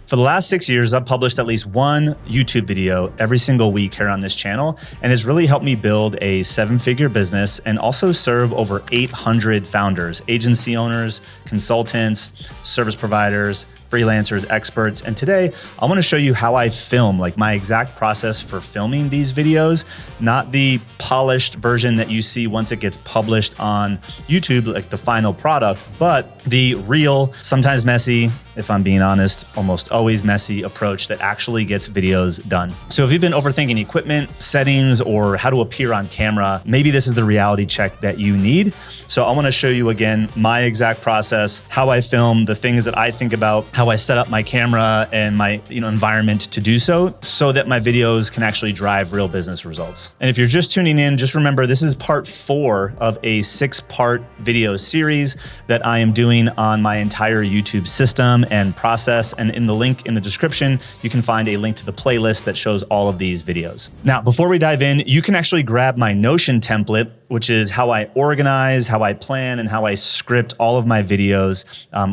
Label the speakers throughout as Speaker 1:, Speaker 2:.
Speaker 1: For the last 6 years, I've published at least one YouTube video every single week here on this channel, and it's really helped me build a 7-figure business and also serve over 800 founders, agency owners, consultants, service providers, freelancers, experts. And today I want to show you how I film, like my exact process for filming these videos, not the polished version that you see once it gets published on YouTube, like the final product, but the real, sometimes messy, if I'm being honest, almost always messy approach that actually gets videos done. So if you've been overthinking equipment, settings, or how to appear on camera, maybe this is the reality check that you need. So I want to show you again my exact process, how I film, the things that I think about, how I set up my camera and my environment to do so that my videos can actually drive real business results. And if you're just tuning in, just remember this is part 4 of a 6-part video series that I am doing on my entire YouTube system and process. And in the link in the description, you can find a link to the playlist that shows all of these videos. Now, before we dive in, you can actually grab my Notion template, which is how I organize, how I plan, and how I script all of my videos,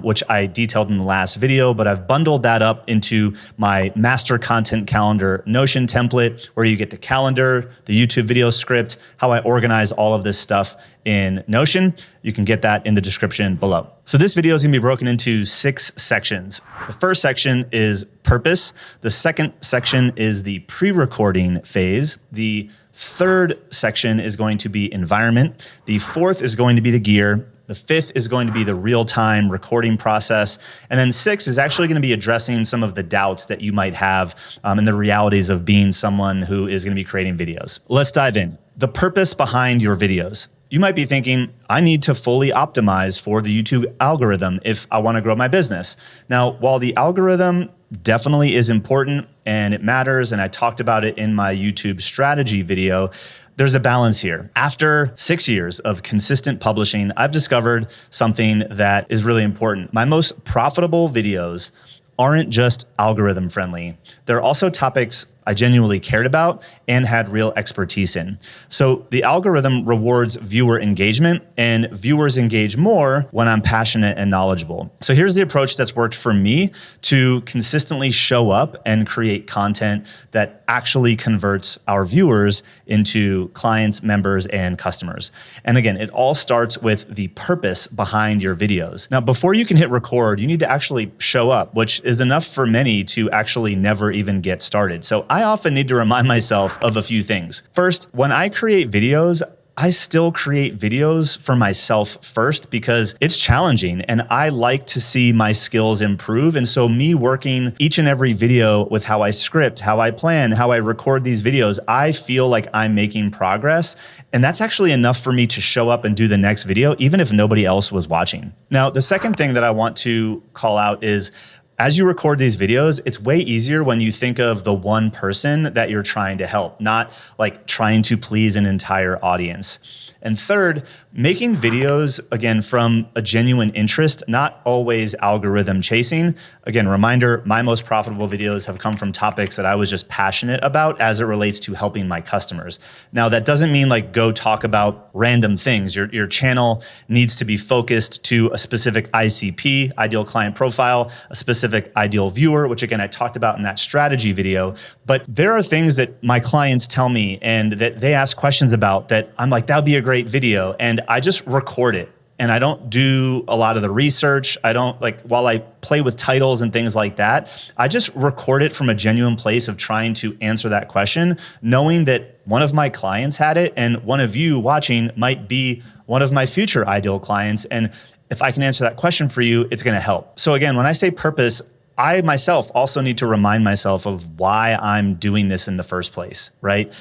Speaker 1: which I detailed in the last video, but I've bundled that up into my master content calendar Notion template, where you get the calendar, the YouTube video script, how I organize all of this stuff in Notion. You can get that in the description below. So this video is gonna be broken into 6 sections. The first section is purpose. The second section is the pre-recording phase. The third section is going to be environment. The fourth is going to be the gear. The fifth is going to be the real-time recording process. And then 6 is actually going to be addressing some of the doubts that you might have and the realities of being someone who is going to be creating videos. Let's dive in. The purpose behind your videos. You might be thinking, I need to fully optimize for the YouTube algorithm if I want to grow my business. Now, while the algorithm definitely is important and it matters, and I talked about it in my YouTube strategy video, there's a balance here. After 6 years of consistent publishing, I've discovered something that is really important. My most profitable videos aren't just algorithm friendly. They're also topics I genuinely cared about and had real expertise in. So the algorithm rewards viewer engagement, and viewers engage more when I'm passionate and knowledgeable. So here's the approach that's worked for me to consistently show up and create content that actually converts our viewers into clients, members, and customers. And again, it all starts with the purpose behind your videos. Now, before you can hit record, you need to actually show up, which is enough for many to actually never even get started. So I often need to remind myself of a few things. First, when I create videos, I still create videos for myself first because it's challenging and I like to see my skills improve. And so me working each and every video with how I script, how I plan, how I record these videos, I feel like I'm making progress. And that's actually enough for me to show up and do the next video, even if nobody else was watching. Now, the second thing that I want to call out is, as you record these videos, it's way easier when you think of the one person that you're trying to help, not like trying to please an entire audience. And third, making videos, again, from a genuine interest, not always algorithm chasing. Again, reminder, my most profitable videos have come from topics that I was just passionate about as it relates to helping my customers. Now, that doesn't mean like go talk about random things. Your channel needs to be focused to a specific ICP, ideal client profile, a specific ideal viewer, which again, I talked about in that strategy video. But there are things that my clients tell me and that they ask questions about that I'm like, that would be a great video. And I just record it. And I don't do a lot of the research. I don't while I play with titles and things like that, I just record it from a genuine place of trying to answer that question, knowing that one of my clients had it and one of you watching might be one of my future ideal clients. And if I can answer that question for you, it's going to help. So again, when I say purpose, I myself also need to remind myself of why I'm doing this in the first place, right?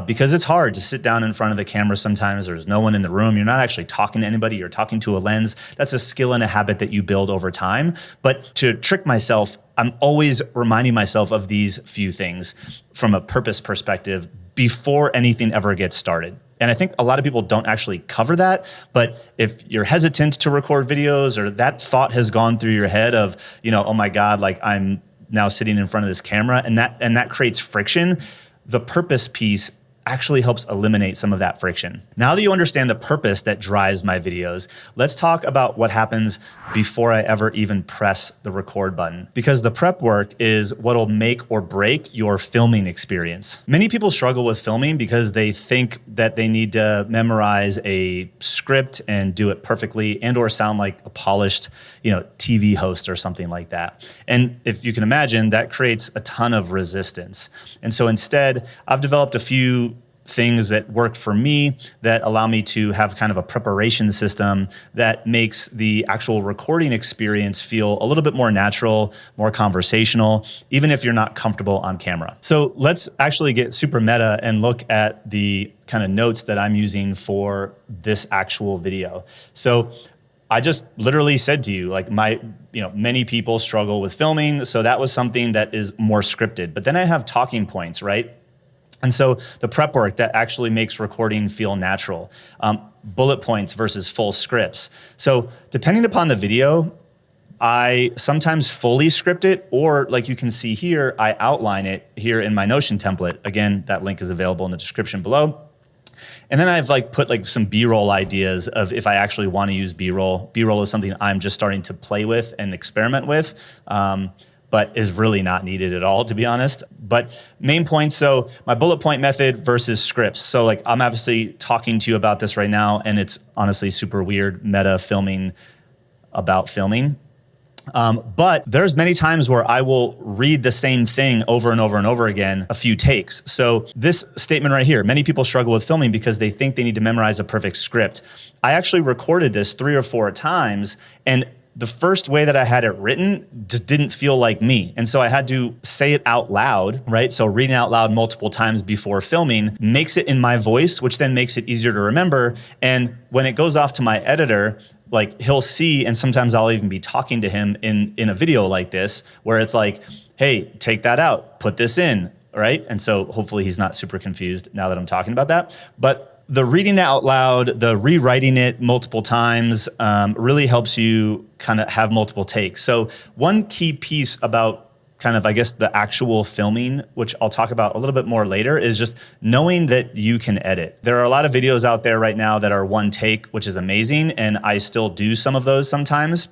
Speaker 1: Because it's hard to sit down in front of the camera sometimes. There's no one in the room. You're not actually talking to anybody. You're talking to a lens. That's a skill and a habit that you build over time. But to trick myself, I'm always reminding myself of these few things from a purpose perspective before anything ever gets started. And I think a lot of people don't actually cover that, but if you're hesitant to record videos or that thought has gone through your head of, oh my God, like I'm now sitting in front of this camera and that creates friction, the purpose piece actually helps eliminate some of that friction. Now that you understand the purpose that drives my videos, let's talk about what happens before I ever even press the record button, because the prep work is what'll make or break your filming experience. Many people struggle with filming because they think that they need to memorize a script and do it perfectly and or sound like a polished, TV host or something like that. And if you can imagine, that creates a ton of resistance. And so instead, I've developed a few things that work for me that allow me to have kind of a preparation system that makes the actual recording experience feel a little bit more natural, more conversational, even if you're not comfortable on camera. So let's actually get super meta and look at the kind of notes that I'm using for this actual video. So I just literally said to you, like many people struggle with filming. So that was something that is more scripted. But then I have talking points, right? And so the prep work that actually makes recording feel natural, bullet points versus full scripts. So depending upon the video, I sometimes fully script it, or like you can see here, I outline it here in my Notion template. Again, that link is available in the description below. And then I've put some B-roll ideas of if I actually want to use B-roll. B-roll is something I'm just starting to play with and experiment with. But is really not needed at all, to be honest. But main points, so my bullet point method versus scripts. So I'm obviously talking to you about this right now, and it's honestly super weird meta filming about filming. But there's many times where I will read the same thing over and over and over again, a few takes. So this statement right here, many people struggle with filming because they think they need to memorize a perfect script. I actually recorded this 3 or 4 times, and the first way that I had it written just didn't feel like me. And so I had to say it out loud, right? So reading out loud multiple times before filming makes it in my voice, which then makes it easier to remember. And when it goes off to my editor, he'll see, and sometimes I'll even be talking to him in a video like this, where it's like, hey, take that out, put this in, right? And so hopefully he's not super confused now that I'm talking about that. But the reading it out loud, the rewriting it multiple times really helps you kind of have multiple takes. So one key piece about the actual filming, which I'll talk about a little bit more later, is just knowing that you can edit. There are a lot of videos out there right now that are one take, which is amazing. And I still do some of those sometimes,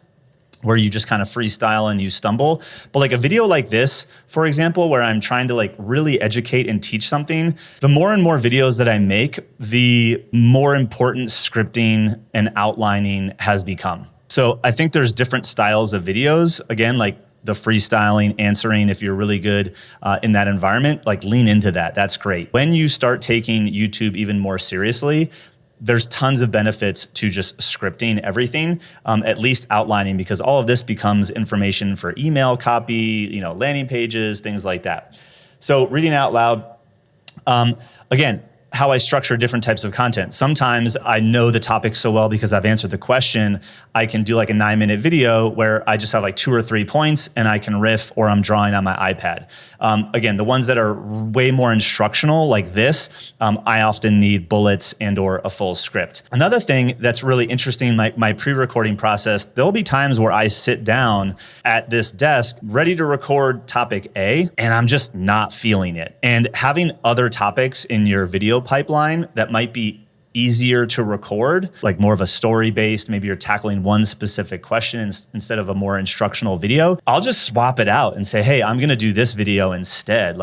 Speaker 1: where you just kind of freestyle and you stumble. But a video like this, for example, where I'm trying to really educate and teach something, the more and more videos that I make, the more important scripting and outlining has become. So I think there's different styles of videos. Again, the freestyling, answering, if you're really good in that environment, lean into that. That's great. When you start taking YouTube even more seriously, there's tons of benefits to just scripting everything, at least outlining, because all of this becomes information for email copy, landing pages, things like that. So reading out loud, again, how I structure different types of content. Sometimes I know the topic so well because I've answered the question, I can do a 9-minute video where I just have 2 or 3 points and I can riff, or I'm drawing on my iPad. Again, the ones that are way more instructional like this, I often need bullets and or a full script. Another thing that's really interesting, my pre-recording process, there'll be times where I sit down at this desk ready to record topic A, and I'm just not feeling it. And having other topics in your video pipeline that might be easier to record, more of a story-based, maybe you're tackling one specific question instead of a more instructional video, I'll just swap it out and say, hey, I'm gonna do this video instead.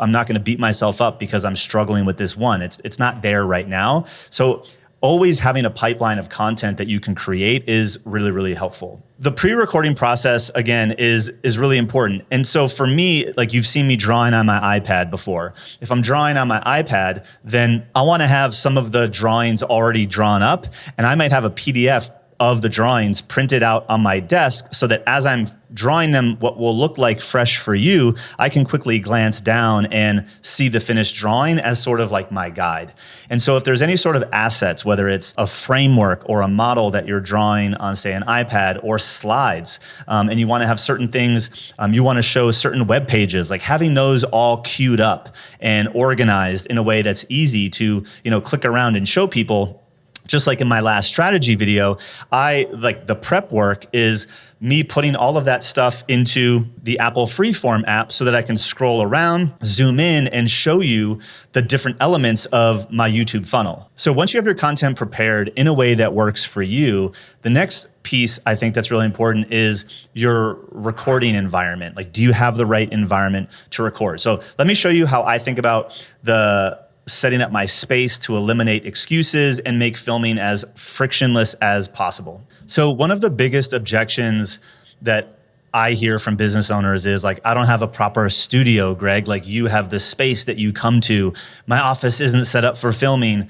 Speaker 1: I'm not gonna beat myself up because I'm struggling with this one. It's not there right now. So always having a pipeline of content that you can create is really, really helpful. The pre-recording process, again, is really important. And so for me, you've seen me drawing on my iPad before. If I'm drawing on my iPad, then I wanna have some of the drawings already drawn up, and I might have a PDF of the drawings printed out on my desk so that as I'm drawing them, what will look like fresh for you, I can quickly glance down and see the finished drawing as sort of my guide. And so if there's any sort of assets, whether it's a framework or a model that you're drawing on, say, an iPad, or slides, and you want to have certain things, you want to show certain web pages, having those all queued up and organized in a way that's easy to, click around and show people Just like in my last strategy video, the prep work is me putting all of that stuff into the Apple Freeform app so that I can scroll around, zoom in, and show you the different elements of my YouTube funnel. So once you have your content prepared in a way that works for you, the next piece I think that's really important is your recording environment. Like, do you have the right environment to record? So let me show you how I think about setting up my space to eliminate excuses and make filming as frictionless as possible. So one of the biggest objections that I hear from business owners is like, I don't have a proper studio, Greg. Like, you have the space that you come to. My office isn't set up for filming.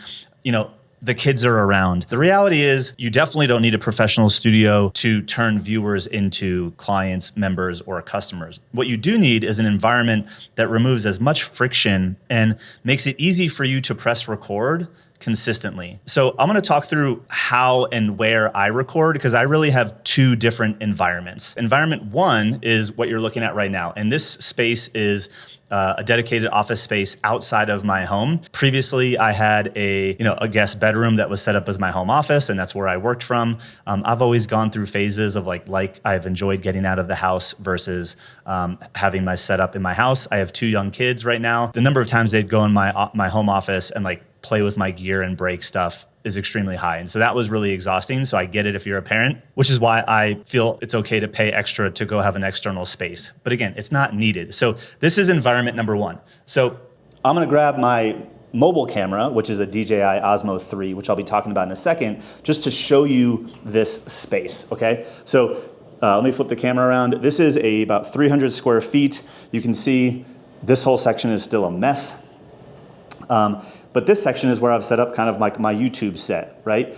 Speaker 1: The kids are around. The reality is you definitely don't need a professional studio to turn viewers into clients, members, or customers. What you do need is an environment that removes as much friction and makes it easy for you to press record consistently. So I'm gonna talk through how and where I record, because I really have two different environments. Environment one is what you're looking at right now. And this space is a dedicated office space outside of my home. Previously, I had a guest bedroom that was set up as my home office, and that's where I worked from. I've always gone through phases of like I've enjoyed getting out of the house versus having my setup in my house. I have two young kids right now. The number of times they'd go in my home office and like play with my gear and break stuff is extremely high. And so that was really exhausting. So I get it if you're a parent, which is why I feel it's okay to pay extra to go have an external space. But again, it's not needed. So this is environment number one. So I'm gonna grab my mobile camera, which is a DJI Osmo 3, which I'll be talking about in a second, just to show you this space, okay? So let me flip the camera around. This is about 300 square feet. You can see this whole section is still a mess. But this section is where I've set up kind of like my YouTube set, right?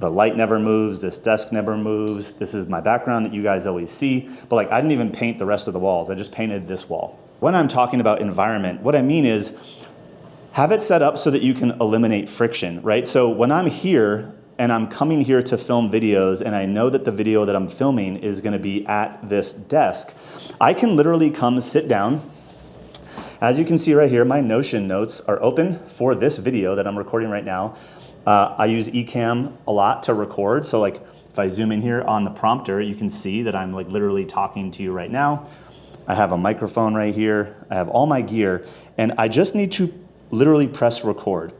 Speaker 1: The light never moves, this desk never moves. This is my background that you guys always see. But like, I didn't even paint the rest of the walls. I just painted this wall. When I'm talking about environment, what I mean is have it set up so that you can eliminate friction, right? So when I'm here and I'm coming here to film videos and I know that the video that I'm filming is gonna be at this desk, I can literally come sit down. As you can see right here, my Notion notes are open for this video that I'm recording right now. I use Ecamm a lot to record. So like if I zoom in here on the prompter, you can see that I'm like literally talking to you right now. I have a microphone right here. I have all my gear, and I just need to literally press record.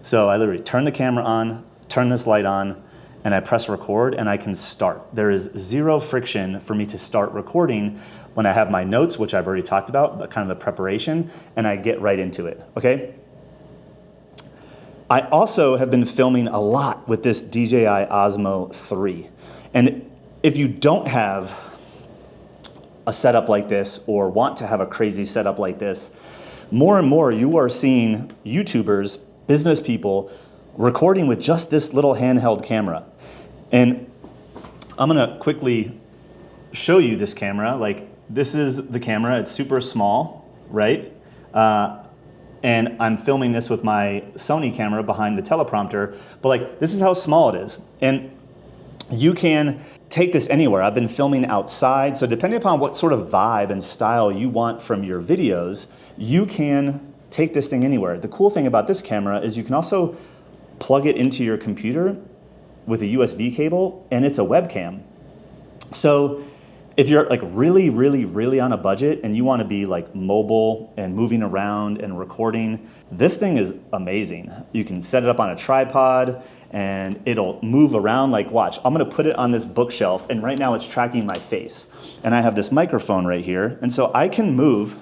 Speaker 1: So I literally turn the camera on, turn this light on, and I press record and I can start. There is zero friction for me to start recording when I have my notes, which I've already talked about, but kind of the preparation, and I get right into it, okay? I also have been filming a lot with this DJI Osmo 3. And if you don't have a setup like this or want to have a crazy setup like this, more and more you are seeing YouTubers, business people, recording with just this little handheld camera. And I'm gonna quickly show you this camera. Like, this is the camera, it's super small, right? And I'm filming this with my Sony camera behind the teleprompter, but like, this is how small it is. And you can take this anywhere. I've been filming outside, so depending upon what sort of vibe and style you want from your videos, you can take this thing anywhere. The cool thing about this camera is you can also plug it into your computer with a USB cable, and it's a webcam. So if you're like really on a budget and you want to be like mobile and moving around and recording, this thing is amazing. You can set it up on a tripod and it'll move around. Like, watch, I'm gonna put it on this bookshelf, and right now it's tracking my face. And I have this microphone right here, and so I can move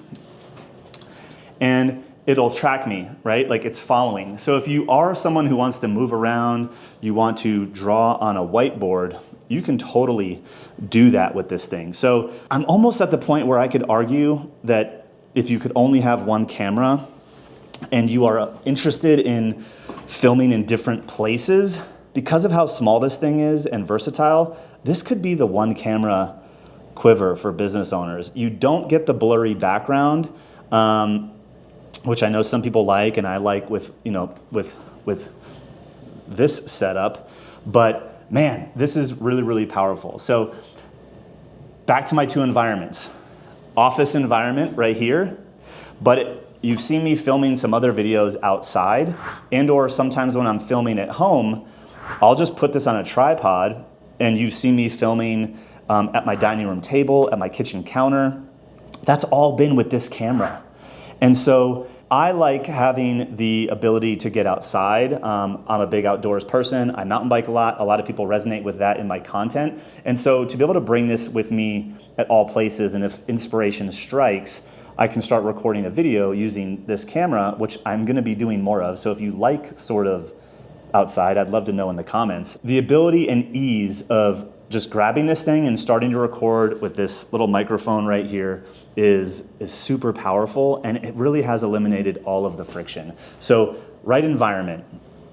Speaker 1: and it'll track me, right? Like, it's following. So if you are someone who wants to move around, you want to draw on a whiteboard, you can totally do that with this thing. So I'm almost at the point where I could argue that if you could only have one camera and you are interested in filming in different places, because of how small this thing is and versatile, this could be the one camera quiver for business owners. You don't get the blurry background, which I know some people like, and I like with this setup, but man, this is really powerful. So back to my two environments. Office environment right here, but you've seen me filming some other videos outside, and or sometimes when I'm filming at home, I'll just put this on a tripod, and you've seen me filming at my dining room table, at my kitchen counter. That's all been with this camera. And so I like having the ability to get outside. I'm a big outdoors person. I mountain bike a lot. A lot of people resonate with that in my content. And so to be able to bring this with me at all places, and if inspiration strikes, I can start recording a video using this camera, which I'm gonna be doing more of. So if you like sort of outside, I'd love to know in the comments. The ability and ease of just grabbing this thing and starting to record with this little microphone right here is super powerful, and it really has eliminated all of the friction. So right environment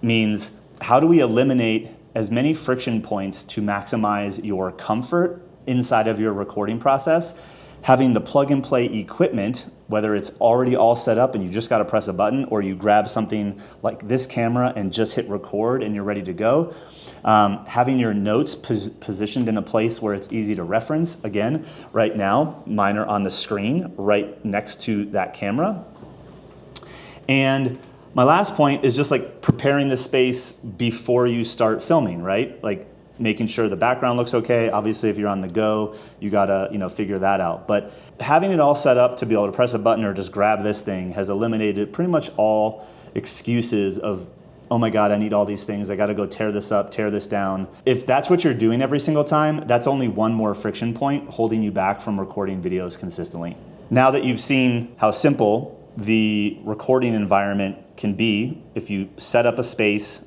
Speaker 1: means how do we eliminate as many friction points to maximize your comfort inside of your recording process? Having the plug and play equipment, whether it's already all set up and you just got to press a button, or you grab something like this camera and just hit record and you're ready to go. Having your notes positioned in a place where it's easy to reference. Again, right now, mine are on the screen right next to that camera. And my last point is just like preparing the space before you start filming, right? Like making sure the background looks okay. Obviously, if you're on the go, you gotta, figure that out. But having it all set up to be able to press a button or just grab this thing has eliminated pretty much all excuses of, oh my God, I need all these things. I gotta go tear this up, tear this down. If that's what you're doing every single time, that's only one more friction point holding you back from recording videos consistently. Now that you've seen how simple the recording environment can be, if you set up a space,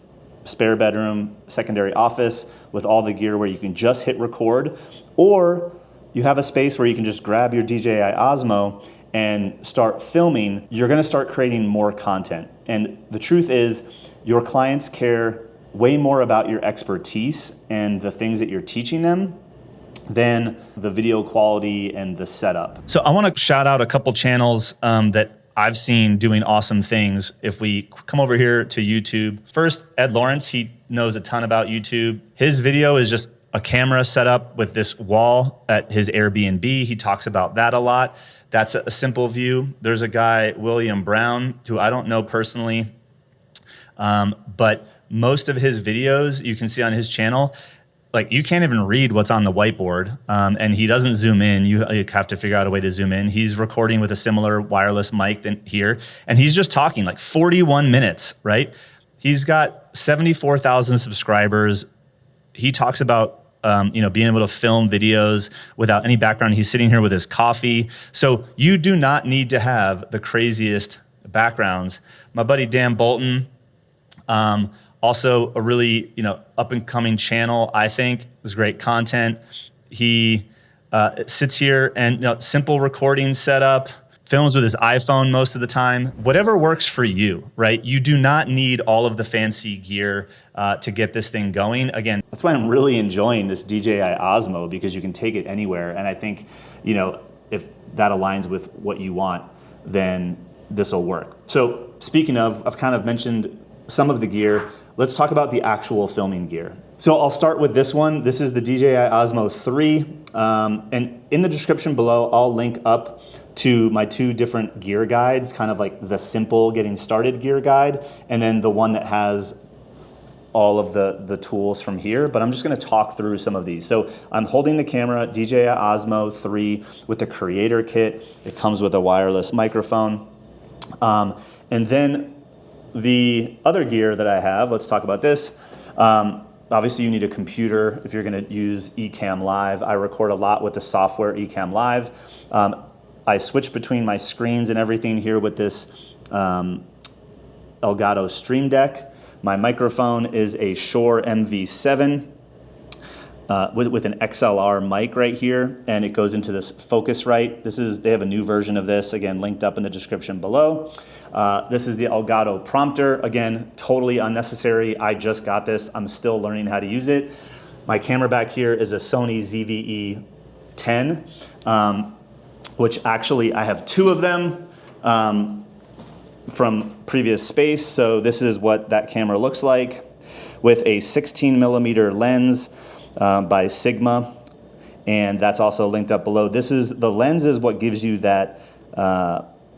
Speaker 1: spare bedroom, secondary office with all the gear where you can just hit record, or you have a space where you can just grab your DJI Osmo and start filming, you're gonna start creating more content. And the truth is, your clients care way more about your expertise and the things that you're teaching them than the video quality and the setup. So I wanna shout out a couple channels that I've seen doing awesome things. If we come over here to YouTube, first, Ed Lawrence, he knows a ton about YouTube. His video is just a camera set up with this wall at his Airbnb. He talks about that a lot. That's a simple view. There's a guy, William Brown, who I don't know personally, but most of his videos you can see on his channel, like you can't even read what's on the whiteboard, and he doesn't zoom in. You have to figure out a way to zoom in. He's recording with a similar wireless mic than here, and he's just talking like 41 minutes, right? He's got 74,000 subscribers. He talks about being able to film videos without any background. He's sitting here with his coffee. So you do not need to have the craziest backgrounds. My buddy Dan Bolton, also a really up and coming channel, I think. There's great content. He sits here and simple recording setup, films with his iPhone most of the time. Whatever works for you, right? You do not need all of the fancy gear to get this thing going. Again, that's why I'm really enjoying this DJI Osmo, because you can take it anywhere. And I think, if that aligns with what you want, then this will work. So speaking of, I've kind of mentioned some of the gear. Let's talk about the actual filming gear. So I'll start with this one. This is the DJI Osmo 3. And in the description below, I'll link up to my two different gear guides, kind of like the simple getting started gear guide, and then the one that has all of the tools from here. But I'm just gonna talk through some of these. So I'm holding the camera, DJI Osmo 3 with the creator kit. It comes with a wireless microphone. And then the other gear that I have, let's talk about this. Obviously you need a computer if you're gonna use Ecamm Live. I record a lot with the software Ecamm Live. I switch between my screens and everything here with this Elgato Stream Deck. My microphone is a Shure MV7 with an XLR mic right here, and it goes into this Focusrite. They have a new version of this, again, linked up in the description below. This is the Elgato prompter. Again, totally unnecessary. I just got this. I'm still learning how to use it. My camera back here is a Sony ZV-E 10, which actually I have two of them from previous space. So this is what that camera looks like with a 16mm lens by Sigma. And that's also linked up below. The lens is what gives you that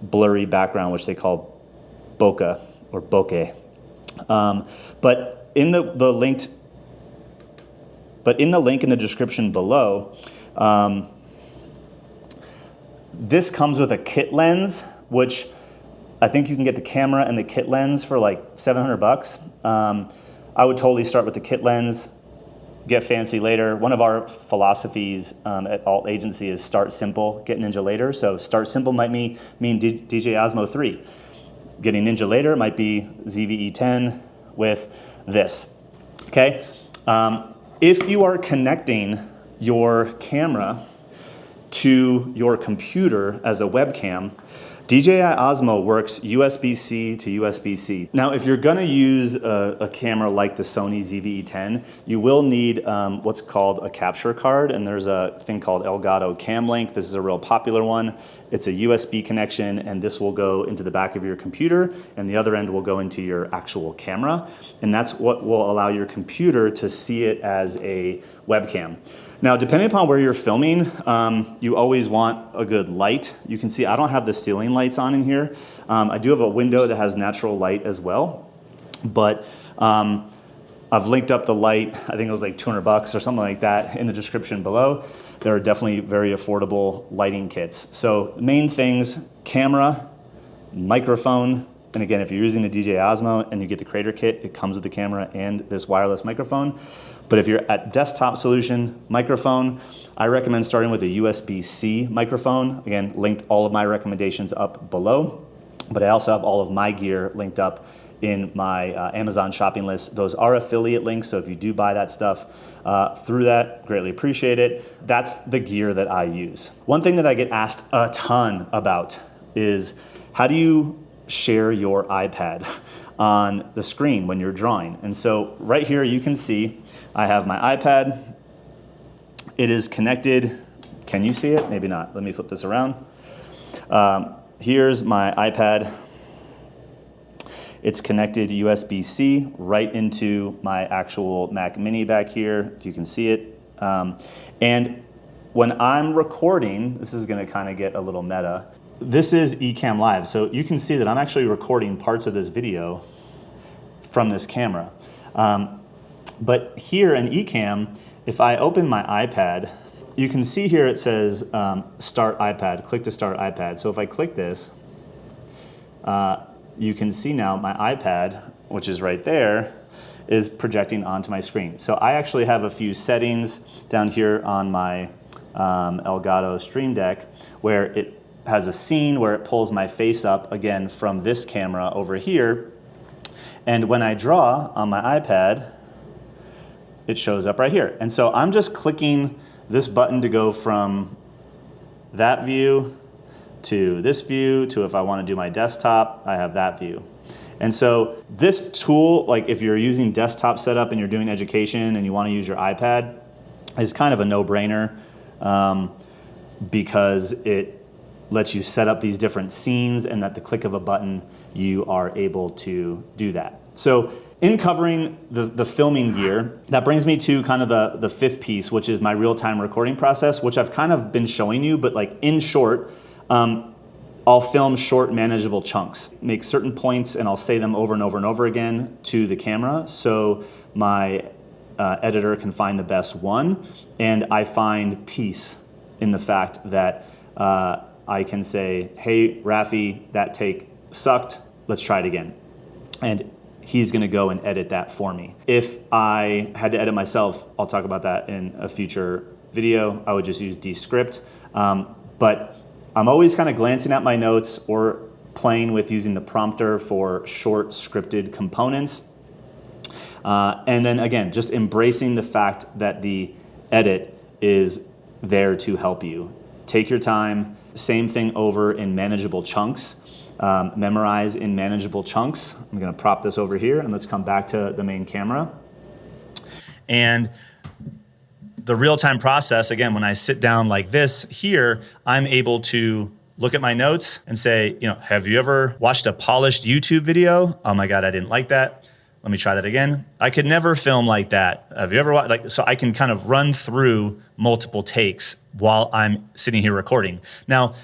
Speaker 1: blurry background, which they call bokeh or bokeh. But in the link in the description below, this comes with a kit lens, which I think you can get the camera and the kit lens for like 700 bucks. I would totally start with the kit lens, get fancy later. One of our philosophies at Alt Agency is start simple, get ninja later. So start simple might mean DJI Osmo 3. Getting ninja later might be ZVE 10 with this, okay? If you are connecting your camera to your computer as a webcam, DJI Osmo works USB-C to USB-C. Now, if you're gonna use a camera like the Sony ZVE-10, you will need what's called a capture card, and there's a thing called Elgato Cam Link. This is a real popular one. It's a USB connection, and this will go into the back of your computer, and the other end will go into your actual camera, and that's what will allow your computer to see it as a webcam. Now, depending upon where you're filming, you always want a good light. You can see I don't have the ceiling lights on in here. I do have a window that has natural light as well, but I've linked up the light. I think it was like 200 bucks or something like that in the description below. There are definitely very affordable lighting kits. So main things, camera, microphone, and again, if you're using the DJI Osmo and you get the Creator Kit, it comes with the camera and this wireless microphone. But if you're at desktop solution, microphone, I recommend starting with a USB-C microphone. Again, linked all of my recommendations up below, but I also have all of my gear linked up in my Amazon shopping list. Those are affiliate links, so if you do buy that stuff through that, greatly appreciate it. That's the gear that I use. One thing that I get asked a ton about is how do you share your iPad on the screen when you're drawing? And so right here you can see I have my iPad. It is connected. Can you see it? Maybe not. Let me flip this around. Here's my iPad. It's connected USB-C right into my actual Mac Mini back here, if you can see it. And when I'm recording, this is gonna kind of get a little meta. This is Ecamm Live, so you can see that I'm actually recording parts of this video from this camera. But here in Ecamm, if I open my iPad, you can see here it says Start iPad, click to start iPad. So if I click this, you can see now my iPad, which is right there, is projecting onto my screen. So I actually have a few settings down here on my Elgato Stream Deck where it has a scene where it pulls my face up again from this camera over here. And when I draw on my iPad, it shows up right here. And so I'm just clicking this button to go from that view to this view to if I want to do my desktop, I have that view. And so this tool, like if you're using desktop setup and you're doing education and you want to use your iPad, is kind of a no-brainer because it lets you set up these different scenes, and at the click of a button, you are able to do that. So in covering the filming gear, that brings me to kind of the fifth piece, which is my real-time recording process, which I've kind of been showing you, but like in short, I'll film short, manageable chunks, make certain points, and I'll say them over and over and over again to the camera so my editor can find the best one. And I find peace in the fact that I can say, hey, Rafi, that take sucked, let's try it again. And he's gonna go and edit that for me. If I had to edit myself, I'll talk about that in a future video. I would just use Descript. But I'm always kind of glancing at my notes or playing with using the prompter for short scripted components. And then again, just embracing the fact that the edit is there to help you. Take your time, same thing over in manageable chunks. Memorize in manageable chunks. I'm gonna prop this over here and let's come back to the main camera. And the real-time process, again, when I sit down like this here, I'm able to look at my notes and say, you know, have you ever watched a polished YouTube video? Oh my God, I didn't like that. Let me try that again. I could never film like that. Have you ever watched, like, so I can kind of run through multiple takes while I'm sitting here recording. Now,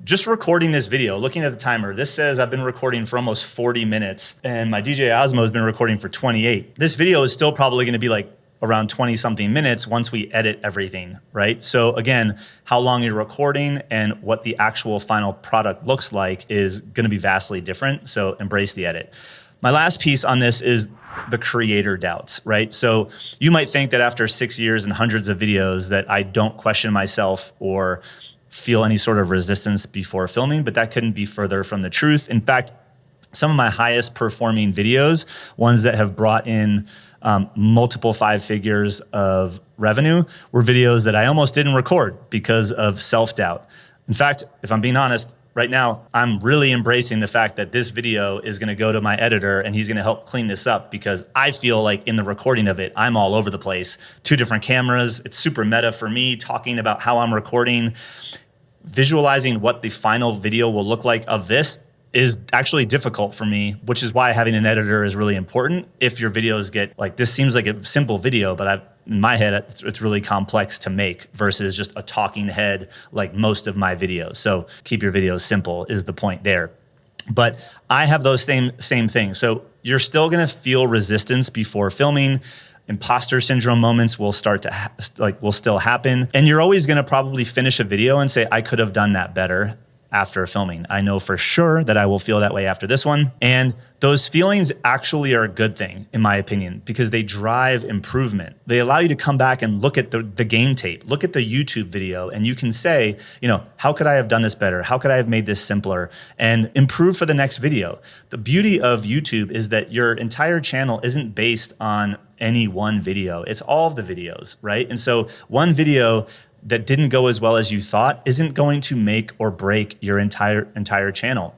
Speaker 1: just recording this video, looking at the timer, this says I've been recording for almost 40 minutes and my DJ Osmo has been recording for 28. This video is still probably gonna be like around 20 something minutes once we edit everything, right? So again, how long you're recording and what the actual final product looks like is gonna be vastly different. So embrace the edit. My last piece on this is the creator doubts, right? So you might think that after 6 years and hundreds of videos that I don't question myself or feel any sort of resistance before filming, but that couldn't be further from the truth. In fact, some of my highest performing videos, ones that have brought in multiple 5 figures of revenue, were videos that I almost didn't record because of self-doubt. In fact, if I'm being honest, right now, I'm really embracing the fact that this video is gonna go to my editor and he's gonna help clean this up because I feel like in the recording of it, I'm all over the place. 2 different cameras, it's super meta for me, talking about how I'm recording. Visualizing what the final video will look like of this is actually difficult for me, which is why having an editor is really important. If your videos get like, this seems like a simple video, but in my head, it's really complex to make versus just a talking head like most of my videos. So keep your videos simple is the point there. But I have those same things. So you're still gonna feel resistance before filming. Imposter syndrome moments will start to will still happen. And you're always gonna probably finish a video and say, I could have done that better after filming. I know for sure that I will feel that way after this one. And those feelings actually are a good thing, in my opinion, because they drive improvement. They allow you to come back and look at the game tape, look at the YouTube video, and you can say, how could I have done this better? How could I have made this simpler? And improve for the next video. The beauty of YouTube is that your entire channel isn't based on any one video. It's all of the videos, right? And so one video that didn't go as well as you thought isn't going to make or break your entire channel.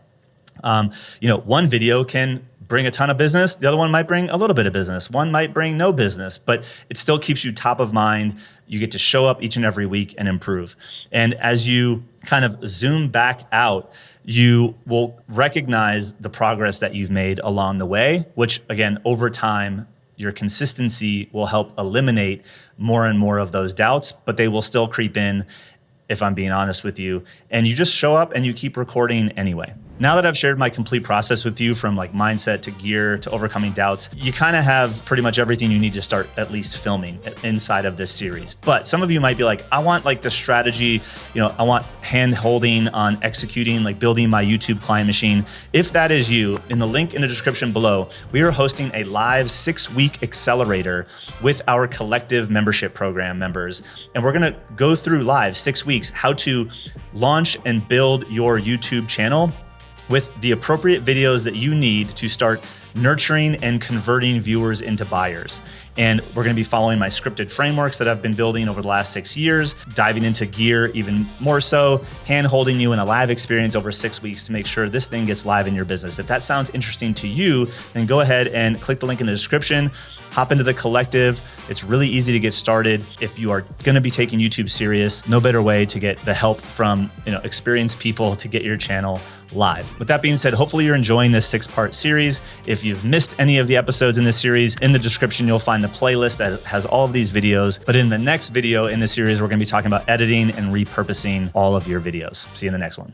Speaker 1: One video can bring a ton of business. The other one might bring a little bit of business. One might bring no business, but it still keeps you top of mind. You get to show up each and every week and improve. And as you kind of zoom back out, you will recognize the progress that you've made along the way, which again, over time, your consistency will help eliminate more and more of those doubts, but they will still creep in, if I'm being honest with you. And you just show up and you keep recording anyway. Now that I've shared my complete process with you, from like mindset to gear to overcoming doubts, you kind of have pretty much everything you need to start at least filming inside of this series. But some of you might be like, I want like the strategy, I want hand holding on executing, like building my YouTube client machine. If that is you, in the link in the description below, we are hosting a live 6-week accelerator with our collective membership program members. And we're gonna go through live 6 weeks, how to launch and build your YouTube channel with the appropriate videos that you need to start nurturing and converting viewers into buyers. And we're gonna be following my scripted frameworks that I've been building over the last 6 years, diving into gear even more so, hand-holding you in a live experience over 6 weeks to make sure this thing gets live in your business. If that sounds interesting to you, then go ahead and click the link in the description, hop into the collective. It's really easy to get started. If you are gonna be taking YouTube serious, no better way to get the help from experienced people to get your channel live. With that being said, hopefully you're enjoying this 6-part series. If you've missed any of the episodes in this series, in the description, you'll find the playlist that has all of these videos. But in the next video in this series, we're gonna be talking about editing and repurposing all of your videos. See you in the next one.